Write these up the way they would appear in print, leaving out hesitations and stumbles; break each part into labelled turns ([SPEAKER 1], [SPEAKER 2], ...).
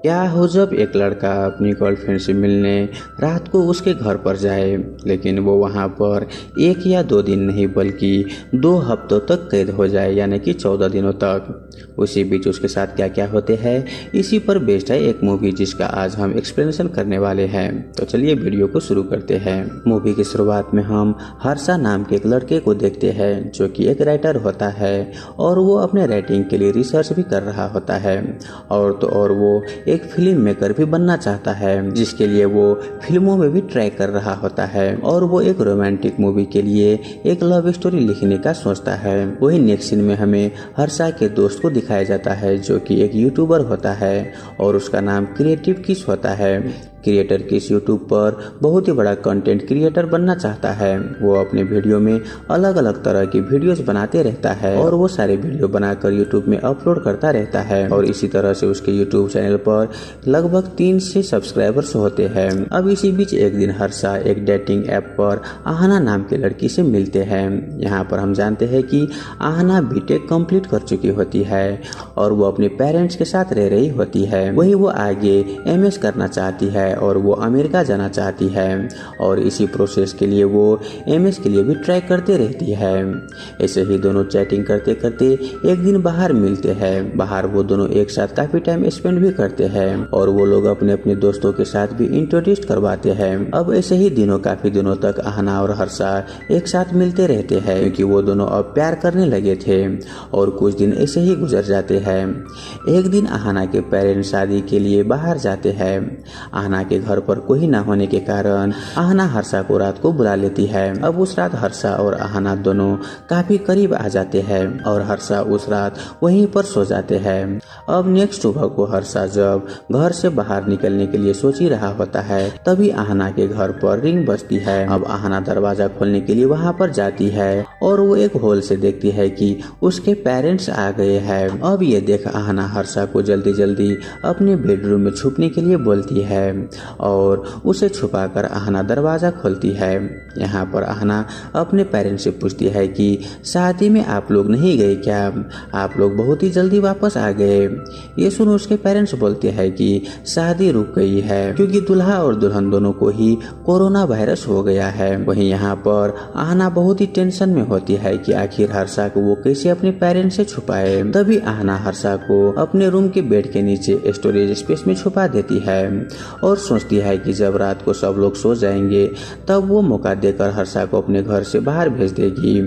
[SPEAKER 1] क्या हो जब एक लड़का अपनी गर्लफ्रेंड से मिलने रात को उसके घर पर जाए, लेकिन वो वहाँ पर 1 या 2 दिन नहीं बल्कि 2 हफ्तों तक कैद हो जाए, यानी कि 14 दिनों तक। उसी बीच उसके साथ क्या क्या होते हैं, इसी पर बेस्ड है एक मूवी जिसका आज हम एक्सप्लेनेशन करने वाले हैं। तो चलिए वीडियो को शुरू करते हैं। मूवी की शुरुआत में हम हर्षा नाम के एक लड़के को देखते हैं जो कि एक राइटर होता है और वो अपने राइटिंग के लिए रिसर्च भी कर रहा होता है। और तो और वो एक फिल्म मेकर भी बनना चाहता है, जिसके लिए वो फिल्मों में भी ट्राई कर रहा होता है और वो एक रोमांटिक मूवी के लिए एक लव स्टोरी लिखने का सोचता है। वही नेक्स्ट सीन में हमें हर्षा के दोस्त को दिखाया जाता है जो कि एक यूट्यूबर होता है और उसका नाम क्रिएटिव किस होता है। क्रिएटर किस यूट्यूब पर बहुत ही बड़ा कंटेंट क्रिएटर बनना चाहता है। वो अपने वीडियो में अलग अलग तरह की वीडियोस बनाते रहता है और वो सारे वीडियो बनाकर यूट्यूब में अपलोड करता रहता है और इसी तरह से उसके यूट्यूब चैनल पर लगभग 3 से सब्सक्राइबर्स होते हैं। अब इसी बीच एक दिन हर्षा एक डेटिंग ऐप पर आहना नाम की लड़की से मिलते हैं। यहाँ पर हम जानते हैं कि आहना बीटेक कंप्लीट कर चुकी होती है और वो अपने पेरेंट्स के साथ रह रही होती है। वही वो आगे एमएस करना चाहती है और वो अमेरिका जाना चाहती है और इसी प्रोसेस के लिए वो एमएस के लिए भी ट्राई करते रहती है। ऐसे ही दोनों चैटिंग करते करते एक दिन बाहर मिलते हैं। बाहर वो दोनों एक साथ काफी टाइम स्पेंड भी करते हैं और वो लोग अपने अपने दोस्तों के साथ भी इंट्रोड्यूस करवाते हैं। अब ऐसे ही काफी दिनों तक आहना और हर्षा एक साथ मिलते रहते हैं क्योंकि वो दोनों अब प्यार करने लगे थे और कुछ दिन ऐसे ही गुजर जाते हैं। एक दिन आहना के पेरेंट्स शादी के लिए बाहर जाते हैं। आहना के घर पर कोई ना होने के कारण आहना हर्षा को रात को बुला लेती है। अब उस रात हर्षा और आहना दोनों काफी करीब आ जाते हैं और हर्षा उस रात वहीं पर सो जाते हैं। अब नेक्स्ट सुबह को हर्षा जब घर से बाहर निकलने के लिए सोच ही रहा होता है, तभी आहना के घर पर रिंग बजती है। अब आहना दरवाजा खोलने के लिए वहां पर जाती है और वो एक होल से देखती है कि उसके पेरेंट्स आ गए हैं। अब ये देख आहना हर्षा को जल्दी जल्दी अपने बेडरूम में छुपने के लिए बोलती है और उसे छुपाकर आहना दरवाजा खोलती है। यहाँ पर आहना अपने पेरेंट्स से पूछती है कि शादी में आप लोग नहीं गए क्या, आप लोग बहुत ही जल्दी वापस आ गए। ये सुन उसके पेरेंट्स बोलते हैं कि शादी रुक गई है क्योंकि दुल्हा और दुल्हन दोनों को ही कोरोना वायरस हो गया है। वहीं यहाँ पर आहना बहुत ही टेंशन में होती है कि आखिर हर्षा को वो कैसे अपने पेरेंट्स से छुपाए। तभी आहना हर्षा को अपने रूम के बेड के नीचे स्टोरेज स्पेस में छुपा देती है और सोचती है कि जब रात को सब लोग सो जाएंगे तब वो मौका देकर हर्षा को अपने घर से बाहर भेज देगी।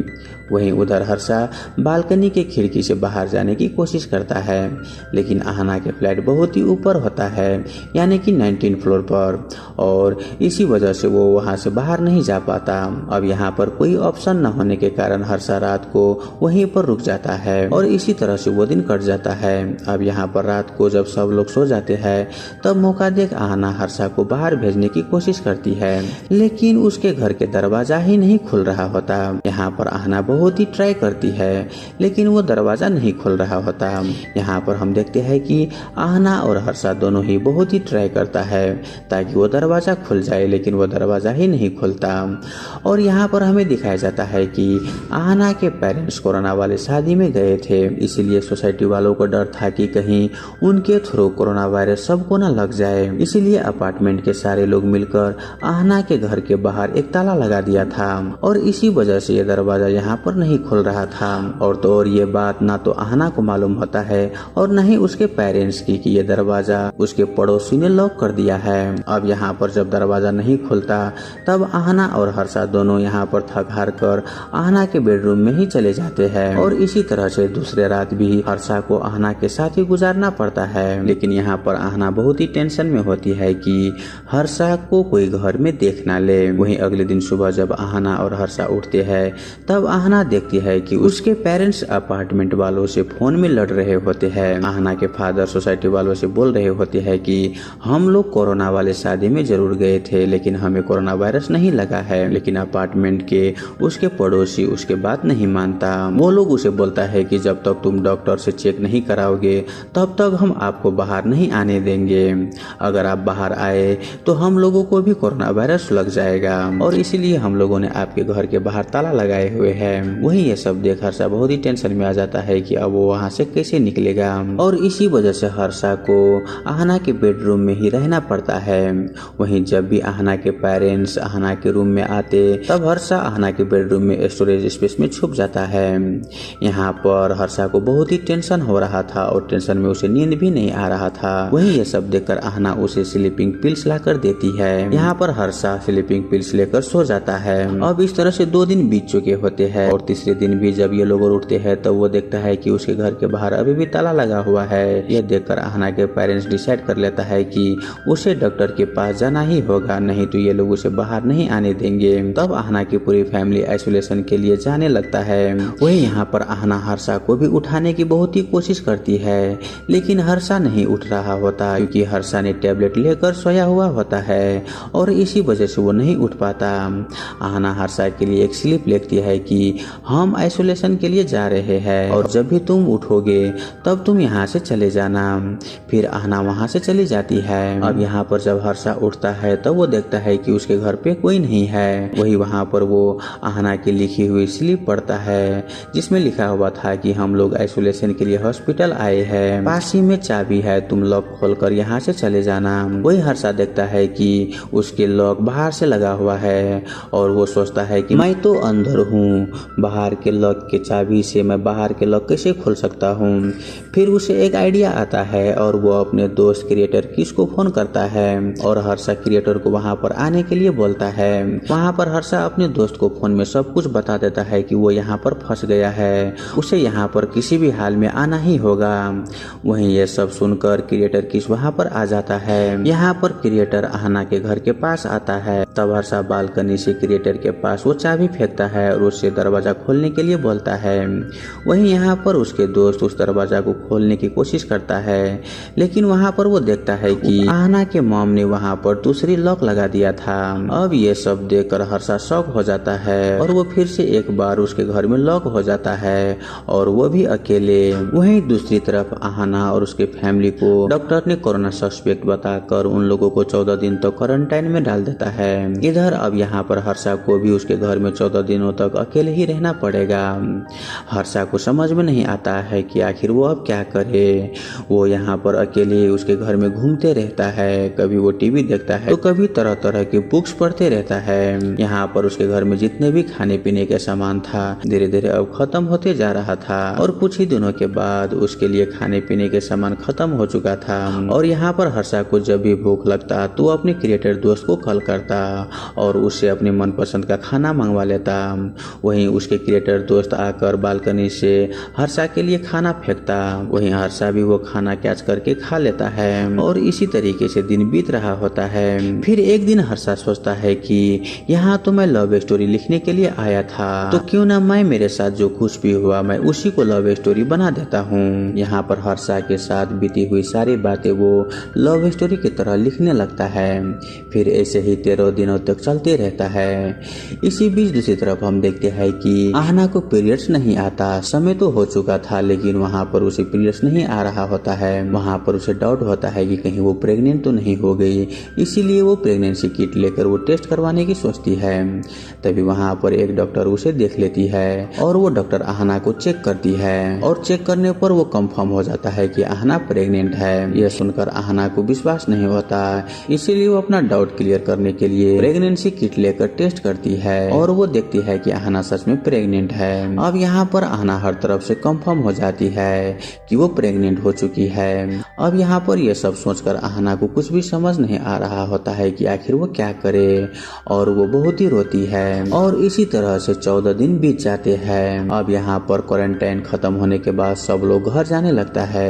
[SPEAKER 1] वहीं उधर हर्षा बालकनी के खिड़की से बाहर जाने की कोशिश करता है, लेकिन आहना के फ्लैट बहुत ही ऊपर होता है, यानी कि 19 फ्लोर पर, और इसी वजह से वो वहां से बाहर नहीं जा पाता। अब यहाँ पर कोई ऑप्शन न होने के कारण हर्षा रात को वहीं पर रुक जाता है और इसी तरह से वो दिन कट जाता है। अब यहाँ पर रात को जब सब लोग सो जाते हैं तब मौका देख आहना हर्षा को बाहर भेजने की कोशिश करती है, लेकिन उसके घर के दरवाजा ही नहीं खुल रहा होता। यहाँ पर आहना बहुत ही ट्राई करती है लेकिन वो दरवाजा नहीं खुल रहा होता। यहाँ पर हम देखते हैं कि आहना और हर्षा दोनों ही बहुत ही ट्राई करता है ताकि वो दरवाजा खुल जाए, लेकिन वो दरवाजा ही नहीं खुलता। और यहाँ पर हमें दिखाया जाता है कि आहना के पेरेंट्स कोरोना वाले शादी में गए थे, इसीलिए सोसाइटी वालों को डर था कि कहीं उनके थ्रू कोरोना वायरस सबको न लग जाए। इसीलिए अपार्टमेंट के सारे लोग मिलकर आहना के घर के बाहर एक ताला लगा दिया था और इसी वजह से ये दरवाजा यहाँ पर नहीं खुल रहा था। और तो और ये बात ना तो आहना को मालूम होता है और न ही उसके पेरेंट्स की कि ये दरवाजा उसके पड़ोसी ने लॉक कर दिया है। अब यहाँ पर जब दरवाजा नहीं खुलता तब आहना और हर्षा दोनों यहाँ पर थक हार कर आहना के बेडरूम में ही चले जाते हैं और इसी तरह से दूसरे रात भी हर्षा को आहना के साथ ही गुजारना पड़ता है। लेकिन यहाँ पर आहना बहुत ही टेंशन में होती है कि हर्षा को कोई घर में देख ना ले। वहीं अगले दिन सुबह जब आहना और हर्षा उठते हैं तब आहना देखती है कि उसके पेरेंट्स अपार्टमेंट वालों से फोन में लड़ रहे होते हैं। आहना के फादर सोसाइटी वालों से बोल रहे होते हैं कि हम लोग कोरोना वाले शादी में जरूर गए थे लेकिन हमें कोरोना वायरस नहीं लगा है, लेकिन अपार्टमेंट के उसके पड़ोसी उसके बात नहीं मानता। वो लोग उसे बोलता है कि जब तक तुम डॉक्टर से चेक नहीं कराओगे तब तक हम आपको बाहर नहीं आने देंगे। अगर आप बाहर आए तो हम लोगों को भी कोरोना वायरस लग जाएगा और इसीलिए हम लोगों ने आपके घर के बाहर ताला लगाए हुए हैं। वही ये सब देख हर्षा बहुत ही टेंशन में आ जाता है कि अब वो वहाँ से कैसे निकलेगा, और इसी वजह से हर्षा को आहना के बेडरूम में ही रहना पड़ता है। वहीं जब भी आहना के पेरेंट्स आहना के रूम में आते तब हर्षा आहना के बेडरूम में स्टोरेज स्पेस में छुप जाता है। यहाँ पर हर्षा को बहुत ही टेंशन हो रहा था और टेंशन में उसे नींद भी नहीं आ रहा था। वहीं ये सब देखकर आहना उसे स्लीपिंग पिल्स लाकर देती है। यहाँ पर हर्षा स्लीपिंग पिल्स लेकर सो जाता है। अब इस तरह से 2 दिन बीत चुके होते हैं और तीसरे दिन भी जब ये लोग उठते हैं तब वो देखता है कि उसके घर के बाहर अभी भी ताला लगा हुआ है। यह देखकर आहना के पेरेंट्स डिसाइड कर लेता है कि उसे डॉक्टर के पास जाना ही होगा, नहीं तो ये लोग उसे बाहर नहीं आने देंगे। तब आहना की पूरी फैमिली आइसोलेशन के लिए जाने लगता है। वही यहाँ पर आहना हर्षा को भी उठाने की बहुत ही कोशिश करती है, लेकिन हर्षा नहीं उठ रहा होता क्योंकि हर्षा ने टैबलेट लेकर सोया हुआ होता है और इसी वजह से वो नहीं उठ पाता। आहना हर्षा के लिए एक स्लिप लिखती है कि हम आइसोलेशन के लिए जा रहे हैं और जब भी तुम उठोगे तब तुम यहाँ से चले जाना। फिर आहना वहाँ से चली जाती है। अब यहाँ पर जब हर्षा उठता है तब वो देखता है कि उसके घर पे कोई नहीं है। वही वहाँ पर वो आहना की लिखी हुई स्लिप पढ़ता है जिसमें लिखा हुआ था कि हम लोग आइसोलेशन के लिए हॉस्पिटल आए हैं, पास ही में चाबी है, तुम लॉक खोलकर यहाँ से चले जाना। वही हर्षा देखता है कि उसके लॉक बाहर से लगा हुआ है और वो सोचता है कि मैं तो अंदर हूँ, बाहर के लॉक के चाबी से मैं बाहर के लॉक कैसे खोल सकता हूँ। फिर उसे एक आइडिया आता है और वो अपने दोस्त क्रिएटर किस को फोन करता है और हर्षा क्रिएटर को वहाँ पर आने के लिए बोलता है। वहाँ पर हर्षा अपने दोस्त को फोन में सब कुछ बता देता है कि वो यहाँ पर फंस गया है, उसे यहाँ पर किसी भी हाल में आना ही होगा। वहीं ये सब सुनकर क्रिएटर किस वहाँ पर आ जाता है। यहाँ पर क्रिएटर आहना के घर के पास आता है। तब हर्षा बालकनी से क्रिएटर के पास वो चाबी फेंकता है और उससे दरवाजा खोलने के लिए बोलता है। वहीं यहाँ पर उसके दोस्त उस दरवाजा को खोलने की कोशिश करता है, लेकिन वहाँ पर वो देखता है कि आहना के मॉम ने वहाँ पर दूसरी लॉक लगा दिया था। अब ये सब देखकर हर्षा शॉक हो जाता है और वो फिर से एक बार उसके घर में लॉक हो जाता है और वो भी अकेले। वहीं दूसरी तरफ आहना और उसके फैमिली को डॉक्टर ने कोरोना सस्पेक्ट बताकर उन लोगों को 14 दिन तक क्वारंटाइन में डाल देता है। इधर अब यहाँ पर हर्षा को भी उसके घर में 14 दिनों तक अकेले ही रहना पड़ेगा। हर्षा को समझ में नहीं आता है कि आखिर वो अब क्या करे। वो यहाँ पर अकेले उसके घर में घूमते रहता है, कभी वो टीवी देखता है तो कभी तरह तरह के बुक्स पढ़ते रहता है। यहाँ पर उसके घर में जितने भी खाने पीने के सामान था धीरे धीरे अब खत्म होते जा रहा था और कुछ ही दिनों के बाद उसके लिए खाने पीने के सामान खत्म हो चुका था। और यहाँ पर हर्षा को जब भी भूख लगता तो वो अपने क्रिएटर दोस्त को कॉल करता और उससे अपने मनपसंद का खाना मंगवा लेता। वहीं उसके क्रिएटर दोस्त आकर बालकनी से हर्षा के लिए खाना फेंकता, वहीं हर्षा भी वो खाना कैच करके खा लेता है और इसी तरीके से दिन बीत रहा होता है। फिर एक दिन हर्षा सोचता है कि यहाँ तो मैं लव स्टोरी लिखने के लिए आया था, तो क्यों ना मैं मेरे साथ जो कुछ भी हुआ मैं उसी को लव स्टोरी बना देता हूँ। यहाँ पर हर्षा के साथ बीती हुई सारी बातें वो लव स्टोरी की तरह लिखने लगता है। फिर ऐसे ही 13 दिनों तक चलते रहता है। इसी बीच दूसरी तरफ हम देखते हैं कि आहना को पीरियड्स नहीं आता। समय तो हो चुका था लेकिन वहाँ पर उसे पीरियड्स नहीं आ रहा होता है। वहाँ पर उसे डाउट होता है कि कहीं वो प्रेग्नेंट तो नहीं हो गई, इसीलिए वो प्रेगनेंसी किट लेकर वो टेस्ट करवाने की सोचती है। तभी वहाँ पर एक डॉक्टर उसे देख लेती है और वो डॉक्टर आहना को चेक करती है और चेक करने पर वो कंफर्म हो जाता है कि आहना प्रेग्नेंट है। यह सुनकर आहना को विश्वास नहीं होता, इसीलिए वो अपना डाउट क्लियर करने के लिए प्रेगनेंसी किट लेकर टेस्ट करती है और वो देखती है कि आहना सच में प्रेग्नेंट है। अब यहाँ पर आहना हर तरफ से कंफर्म हो जाती है कि वो प्रेग्नेंट हो चुकी है। अब यहाँ पर यह सब सोचकर आहना को कुछ भी समझ नहीं आ रहा होता है कि आखिर वो क्या करे और वो बहुत ही रोती है और इसी तरह से 14 दिन बीत जाते हैं। अब यहाँ पर क्वारंटाइन खत्म होने के बाद सब लोग घर जाने लगता है।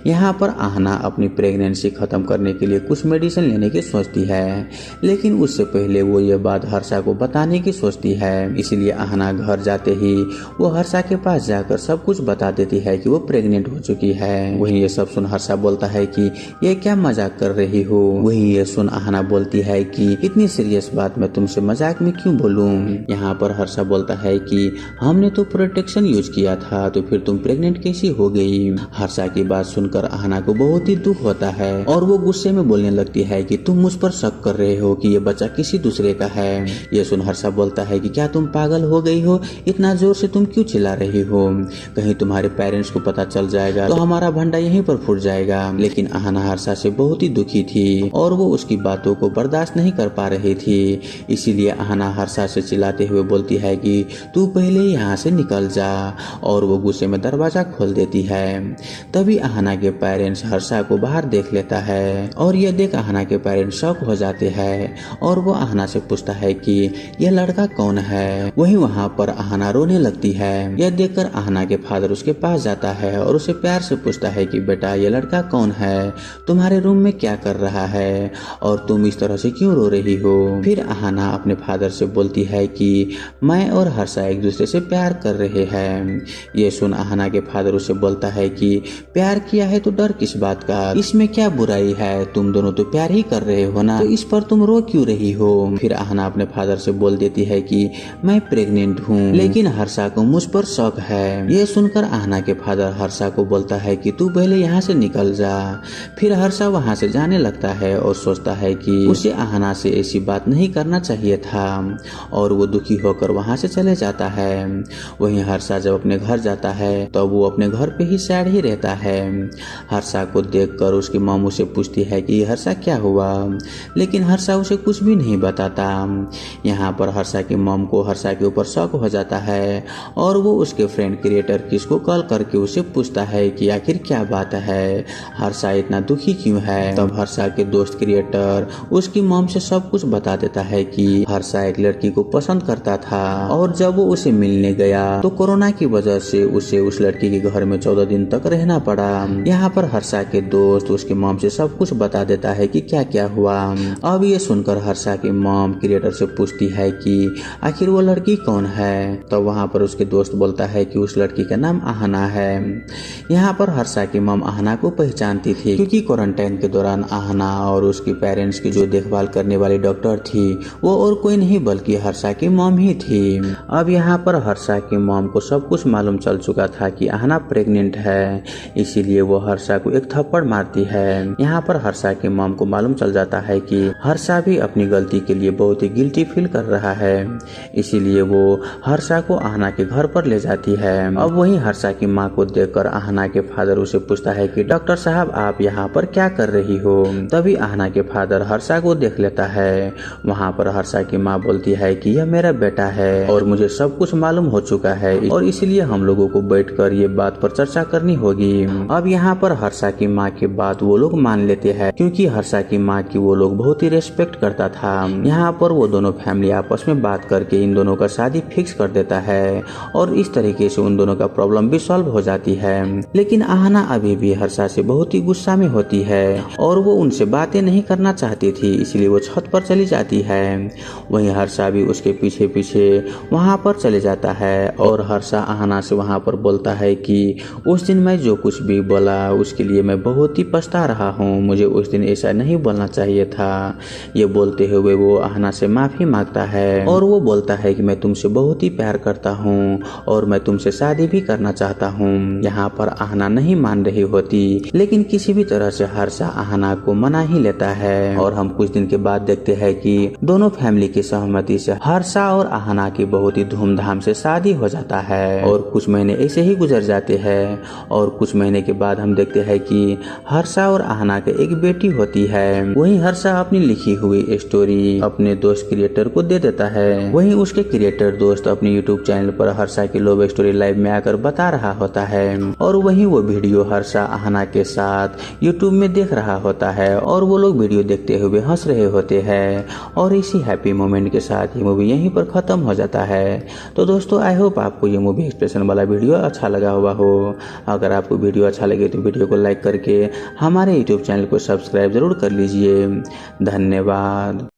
[SPEAKER 1] यहाँ पर आहना अपनी प्रेगनेंसी खत्म करने के लिए कुछ मेडिसिन लेने की सोचती है, लेकिन उससे पहले वो ये बात हर्षा को बताने की सोचती है। इसलिए आहना घर जाते ही वो हर्षा के पास जाकर सब कुछ बता देती है कि वो प्रेग्नेंट हो चुकी है। वहीं ये सब सुन हर्षा बोलता है कि ये क्या मजाक कर रही हो। वहीं ये सुन आहना बोलती है कि इतनी सीरियस बात मैं तुमसे मजाक में क्यों बोलूं। यहाँ पर हर्षा बोलता है कि हमने तो प्रोटेक्शन यूज किया था, तो फिर तुम प्रेग्नेंट कैसी हो गई। हर्षा की बात सुनकर आहना को बहुत ही दुख होता है और वो गुस्से में बोलने लगती है कि तुम मुझ पर शक कर रहे हो कि ये बच्चा किसी दूसरे का है। ये सुन हर्षा बोलता है कि क्या तुम पागल हो गई हो, हो, इतना जोर से तुम क्यों चिल्ला रही हो? कहीं तुम्हारे पेरेंट्स को पता चल जाएगा तो हमारा भंडा यहीं पर फूट जाएगा। लेकिन आहना हर्षा से बहुत ही दुखी थी और वो उसकी बातों को बर्दाश्त नहीं कर पा रही थी। इसीलिए आहना हर्षा से चिल्लाते हुए बोलती है कि तू पहले यहाँ से निकल जा, और वो गुस्से में दरवाजा खोल देती है। तभी आहना के पेरेंट्स हर्षा को बाहर देख लेता है और यह देख आहना के पेरेंट्स शॉक हो जाते हैं और वो आहना से पूछता है कि यह लड़का कौन है। वहीं वहाँ पर आहना रोने लगती है। यह देखकर आहना के फादर उसके पास जाता है और उसे प्यार से पूछता है कि बेटा ये लड़का कौन है, तुम्हारे रूम में क्या कर रहा है और तुम इस तरह से क्यों रो रही हो। फिर आहना अपने फादर से बोलती है कि मैं और हर्षा एक दूसरे से प्यार कर रहे हैं। ये सुन आहना के फादर उसे बोलता है कि प्यार किया है तो डर किस बात का, इसमें क्या बुराई है, तुम दोनों तो प्यार ही कर रहे हो ना, तो इस पर तुम रो क्यों रही हो। फिर आहना अपने फादर से बोल देती है कि मैं प्रेग्नेंट हूँ, लेकिन हर्षा को मुझ पर शक है। ये सुनकर आहना के फादर हर्षा को बोलता है कि तू पहले यहाँ से निकल जा। फिर हर्षा वहाँ से जाने लगता है और सोचता है कि उसे आहना से ऐसी बात नहीं करना चाहिए था, और वो दुखी होकर वहाँ से चले जाता है। वहीं हर्षा जब अपने घर जाता है तो वो अपने घर पे ही सैड ही रहता है। हर्षा को देखकर उसकी मॉम उसे पूछती है कि हर्षा क्या हुआ, लेकिन हर्षा उसे कुछ भी नहीं बताता। यहाँ पर हर्षा की मॉम को हर्षा के ऊपर शक हो जाता है और वो उसके फ्रेंड क्रिएटर किस को कॉल करके उसे पूछता है कि आखिर क्या बात है, हर्षा इतना दुखी क्यों है। तब हर्षा के दोस्त क्रिएटर उसकी मॉम से सब कुछ बता देता है कि हर्षा एक लड़की को पसंद करता था और जब वो उसे मिलने गया तो कोरोना की वजह से उसे उस लड़की के घर में 14 दिन तक रहना पड़ा। यहाँ पर हर्षा के दोस्त उसकी मॉम से सब कुछ बता देता है कि क्या क्या हुआ। अब ये सुनकर हर्षा की मॉम क्रिएटर से पूछती है कि आखिर वो लड़की कौन है। तो वहाँ पर उसके दोस्त बोलता है कि उस लड़की का नाम आहना है। यहाँ पर हर्षा की मॉम आहना को पहचानती थी क्योंकि क्वारंटाइन के दौरान आहना और उसके पेरेंट्स की जो देखभाल करने वाली डॉक्टर थी वो और कोई नहीं बल्कि हर्षा की मॉम ही थी। अब यहाँ पर हर्षा की मॉम को सब कुछ मालूम चल चुका था कि आहना प्रेग्नेंट है, इसीलिए वो हर्षा को एक थप्पड़ मारती है। यहाँ पर हर्षा की मॉम को मालूम चल जाता है कि हर्षा भी अपनी गलती के लिए बहुत ही गिल्टी फील कर रहा है, इसीलिए वो हर्षा को आहना के घर पर ले जाती है। अब वहीं हर्षा की माँ को देखकर आहना के फादर उसे पूछता है कि डॉक्टर साहब आप यहाँ पर क्या कर रही हो। तभी आहना के फादर हर्षा को देख लेता है। वहाँ पर हर्षा की माँ बोलती है कि यह मेरा बेटा है और मुझे सब कुछ मालूम हो चुका है और इसलिए हम लोगों को बैठकर ये बात पर चर्चा करनी होगी। अब यहाँ पर हर्षा की माँ की बात वो लोग मान लेते हैं क्योंकि हर्षा की माँ की वो लोग बहुत ही रेस्पेक्ट करता था। यहाँ पर वो दोनों फैमिली आपस में बात करके इन दोनों का शादी फिक्स कर देता है और इस तरीके से उन दोनों का प्रॉब्लम भी सॉल्व हो जाती है। लेकिन आहना अभी भी हर्षा से बहुत ही गुस्सा में होती है और वो उनसे बातें नहीं करना चाहती थी, इसलिए वो छत पर चली जाती है। वहीं हर्षा भी उसके पीछे पीछे वहाँ पर चले जाता है और हर्षा आहना से वहाँ पर बोलता है कि उस दिन मैं जो कुछ भी बोला उसके लिए मैं बहुत ही पछता रहा हूँ, मुझे उस दिन ऐसा नहीं बोलना चाहिए था। ये बोलते हुए वो आहना से माफी मांगता है और वो बोलता है कि मैं तुमसे बहुत ही प्यार करता हूँ और मैं तुमसे शादी भी करना चाहता हूँ। यहाँ पर आहना नहीं मान रही होती, लेकिन किसी भी तरह से हर्षा आहना को मना ही लेता है और हम कुछ दिन के बाद देखते हैं कि दोनों फैमिली की सहमति से हर्षा और आहना की बहुत ही धूमधाम से शादी हो जाता है और कुछ महीने ऐसे ही गुजर जाते हैं और कुछ महीने के बाद हम देखते हैं कि हर्षा और आहना के एक बेटी होती है। वहीं हर्षा अपनी लिखी हुई स्टोरी अपने दोस्त क्रिएटर को दे देता है। वहीं उसके क्रिएटर दोस्त अपने यूट्यूब चैनल पर हर्षा की लव स्टोरी लाइव में आकर बता रहा होता है और वहीं वो वीडियो हर्षा आहना के साथ यूट्यूब में देख रहा होता है और वो लोग वीडियो देखते हुए हंस रहे होते हैं और इसी हैप्पी मोमेंट के साथ ये मूवी यहीं पर खत्म हो जाता है। तो दोस्तों आई होप आपको ये मूवी एक्सप्रेशन वाला वीडियो अच्छा लगा हुआ हो। अगर आपको वीडियो अच्छा लगे तो वीडियो को लाइक करके हमारे यूट्यूब चैनल को सब्सक्राइब जरूर कर लीजिए। धन्यवाद।